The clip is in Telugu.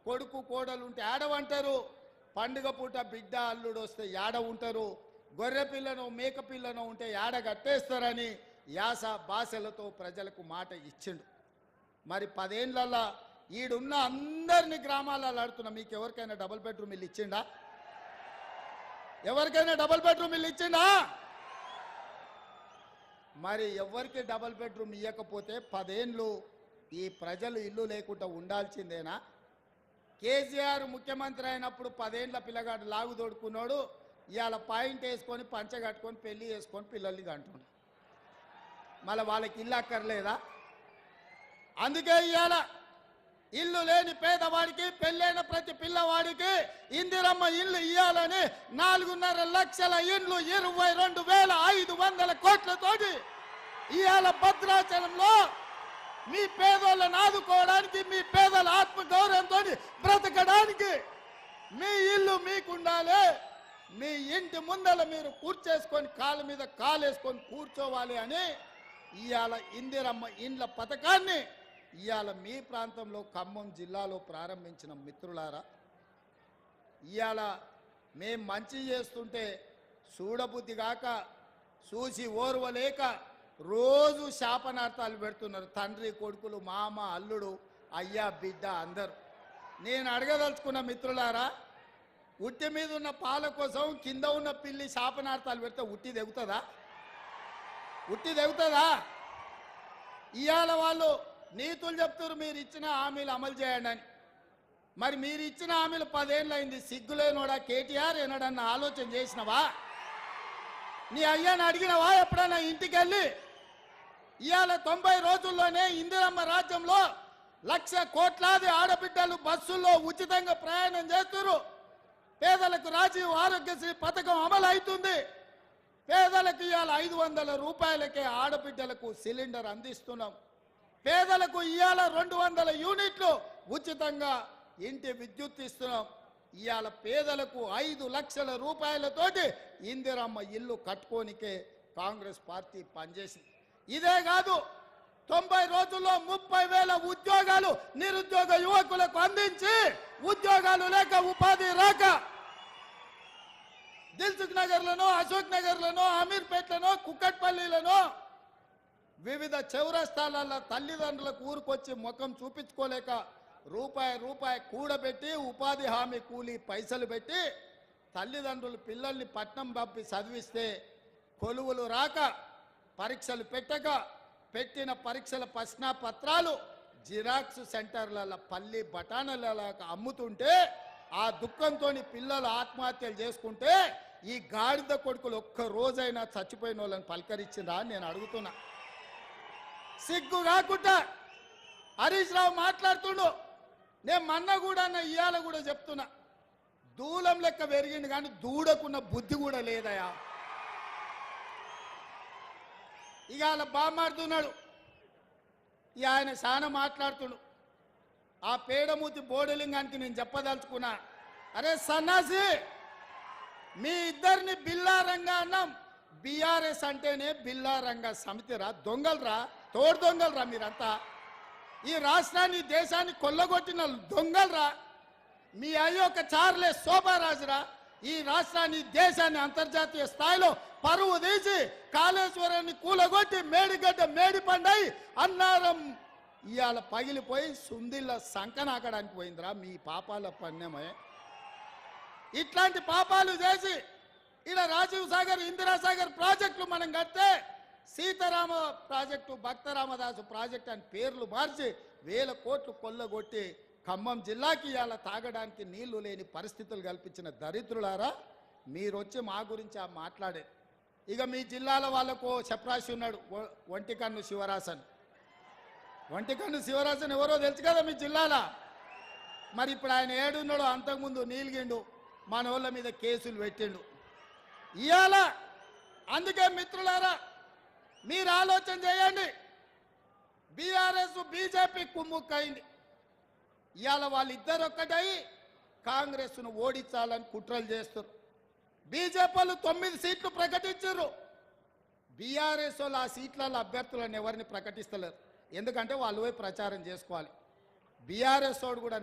కొడుకు కోడలు ఉంటే ఆడవంటారు, పండుగ పూట బిడ్డ అల్లుడు వస్తే యాడ ఉంటారు, గొర్రె పిల్లను మేక పిల్లను ఉంటే యాడ కట్టేస్తారని యాస భాషలతో ప్రజలకు మాట ఇచ్చిండు. మరి 10 ఏళ్ళల్లో ఈడున్న అందరినీ గ్రామాలలో ఆడుతున్నా, మీకు ఎవరికైనా డబుల్ బెడ్రూమ్ ఇల్లు ఇచ్చిండా? ఎవరికైనా డబుల్ బెడ్రూమ్ ఇల్లు ఇచ్చిండా? మరి ఎవరికి డబుల్ బెడ్రూమ్ ఇవ్వకపోతే 10 ఏళ్ళు ఈ ప్రజలు ఇల్లు లేకుండా ఉండాల్సిందేనా? కేసీఆర్ ముఖ్యమంత్రి అయినప్పుడు 10 ఏళ్ళ పిల్లగాడు లాగు తోడుకున్నాడు, ఇవాళ పాయింట్ వేసుకొని పంచ కట్టుకొని పెళ్లి చేసుకొని పిల్లల్ని కంటున్నాడు. మళ్ళీ వాళ్ళకి ఇల్లు అక్కర్లేదా? అందుకే ఇవాళ ఇల్లు లేని పేదవాడికి, పెళ్ళైన ప్రతి పిల్లవాడికి ఇందిరమ్మ ఇల్లు ఇవ్వాలని 4.5 లక్షల ఇండ్లు 22,500 కోట్లతోటి ఇవాళ భద్రాచలంలో మీ పేదోళ్ళని ఆదుకోవడానికి, మీ పేదల ఆత్మగౌరవంతో బ్రతకడానికి మీ ఇల్లు మీకుండాలి. మీ ఇంటి ముందల మీరు కూర్చేసుకొని కాళ్ళ మీద కాలేసుకొని కూర్చోవాలి అని ఇవాళ ఇందిరమ్మ ఇండ్ల పథకాన్ని ఇవాళ మీ ప్రాంతంలో ఖమ్మం జిల్లాలో ప్రారంభించిన మిత్రులారా, ఇవాళ మేం మంచి చేస్తుంటే చూడబుద్ధి కాక చూసి ఓర్వలేక రోజు శాపనార్థాలు పెడుతున్నారు తండ్రి కొడుకులు, మామ అల్లుడు, అయ్యా బిడ్డ అందరూ. నేను అడగదలుచుకున్న మిత్రులారా, ఉట్టి మీద ఉన్న పాల కోసం కింద ఉన్న పిల్లి శాపనార్థాలు పెడితే ఉట్టి తెగుతుందా? ఉట్టి తెగుతుందా? ఇవాళ వాళ్ళు నీతులు చెప్తారు మీరు ఇచ్చిన హామీలు అమలు చేయండి అని. మరి మీరు ఇచ్చిన హామీలు 10 ఏళ్ళు అయింది, సిగ్గులేనోడా కేటీఆర్ ఏనాడన్నా ఆలోచన చేసినవా? నీ అయ్యాన్ని అడిగినవా ఎప్పుడన్నా ఇంటికి వెళ్ళి? ఇవాళ 90 రోజుల్లోనే ఇందిరమ్మ రాజ్యంలో 1,00,000 కోట్లాది ఆడబిడ్డలు బస్సుల్లో ఉచితంగా ప్రయాణం చేస్తున్నారు. పేదలకు రాజీవ్ ఆరోగ్యశ్రీ పథకం అమలు అవుతుంది. పేదలకు ఇవాళ 500 రూపాయలకే ఆడబిడ్డలకు సిలిండర్ అందిస్తున్నాం. పేదలకు ఇవాళ 200 యూనిట్లు ఉచితంగా ఇంటి విద్యుత్ ఇస్తున్నాం. ఇవాళ పేదలకు 5 లక్షల రూపాయలతోటి ఇందిరమ్మ ఇల్లు కట్టుకోనికే కాంగ్రెస్ పార్టీ పనిచేసింది. ఇదే కాదు, 90 రోజుల్లో 30,000 ఉద్యోగాలు నిరుద్యోగ యువకులకు అందించి ఉద్యోగాలు లేక ఉపాధి రాక దిల్సుఖ్ నగర్లను, అశోక్ నగర్లను, అమీర్పేట్లను, కుక్కట్పల్లిలను వివిధ చౌరస్తాలలో తల్లిదండ్రులకు ఊరుకొచ్చి ముఖం చూపించుకోలేక రూపాయి కూడబెట్టి ఉపాధి హామీ కూలీ పైసలు పెట్టి తల్లిదండ్రులు పిల్లల్ని పట్నం పంపి చదివిస్తే కొలువులు రాక, పరీక్షలు పెట్టక, పెట్టిన పరీక్షల ప్రశ్నాపత్రాలు జిరాక్స్ సెంటర్లలో పల్లి బఠానీలలో అమ్ముతుంటే ఆ దుఃఖంతో పిల్లలు ఆత్మహత్యలు చేసుకుంటే ఈ గాడిద కొడుకులు ఒక్క రోజైనా చచ్చిపోయిన వాళ్ళని పలకరించిందా అని నేను అడుగుతున్నా. సిగ్గు కాకుండా హరీష్ రావు మాట్లాడుతుండు. నేను మొన్న కూడా ఇవాళ కూడా చెప్తున్నా, దూలం లెక్క పెరిగింది కానీ దూడకున్న బుద్ధి కూడా లేదయా. ఇక వాళ్ళ బామాడుతున్నాడు, ఇక ఆయన చాలా మాట్లాడుతుడు. ఆ పేడమూతి బోడలింగానికి నేను చెప్పదలుచుకున్నా, అరే సన్నాసి, మీ ఇద్దరిని బిల్లారంగా అన్నాం. బీఆర్ఎస్ అంటేనే బిల్లారంగ సమితిరా, దొంగలరా, తోడు దొంగలరా మీరంతా. ఈ రాష్ట్రాన్ని దేశాన్ని కొల్లగొట్టిన దొంగలరా. మీ అయ్యొక్క చార్లే శోభారాజురా. ఈ రాష్ట్రాన్ని దేశాన్ని అంతర్జాతీయ స్థాయిలో పరువు తీసి కాళేశ్వరాన్ని కూలగొట్టి మేడిగడ్డ మేడిపండై అన్నారం ఇవాళ పగిలిపోయి సుందిళ్ళ సంకనాకడానికి పోయిందిరా మీ పాపాల పన్నెమే. ఇట్లాంటి పాపాలు చేసి ఇలా రాజీవ్ సాగర్, ఇందిరాసాగర్ ప్రాజెక్టులు మనం కడితే సీతారామ ప్రాజెక్టు, భక్త రామదాసు ప్రాజెక్టు అని పేర్లు మార్చి 1000 కోట్లు కొల్లగొట్టి ఖమ్మం జిల్లాకి ఇవాళ తాగడానికి నీళ్లు లేని పరిస్థితులు కల్పించిన దరిద్రులారా, మీరు వచ్చి మా గురించి మాట్లాడే. ఇక మీ జిల్లాల వాళ్ళకు చప్రాసి ఉన్నాడు, ఒంటికన్ను శివరాసన్. ఒంటికన్ను శివరాసన్ ఎవరో తెలుసు కదా మీ జిల్లాలో. మరి ఇప్పుడు ఆయన ఏడున్నాడో, అంతకుముందు నీలిగిండు, మన వాళ్ళ మీద కేసులు పెట్టిండు ఇవాళ. అందుకే మిత్రులారా, మీరు ఆలోచన చేయండి. బీఆర్ఎస్ బీజేపీ కుమ్ముక్కైంది. ఇవాళ వాళ్ళిద్దరు ఒక్కటై కాంగ్రెస్ను ఓడించాలని కుట్రలు చేస్తారు. బీజేపీ వాళ్ళు 9 సీట్లు ప్రకటించారు. బీఆర్ఎస్ వాళ్ళు ఆ సీట్లలో అభ్యర్థులను ఎవరిని ప్రకటిస్తలేరు. ఎందుకంటే వాళ్ళు పోయి ప్రచారం చేసుకోవాలి. బీఆర్ఎస్ వాడు కూడా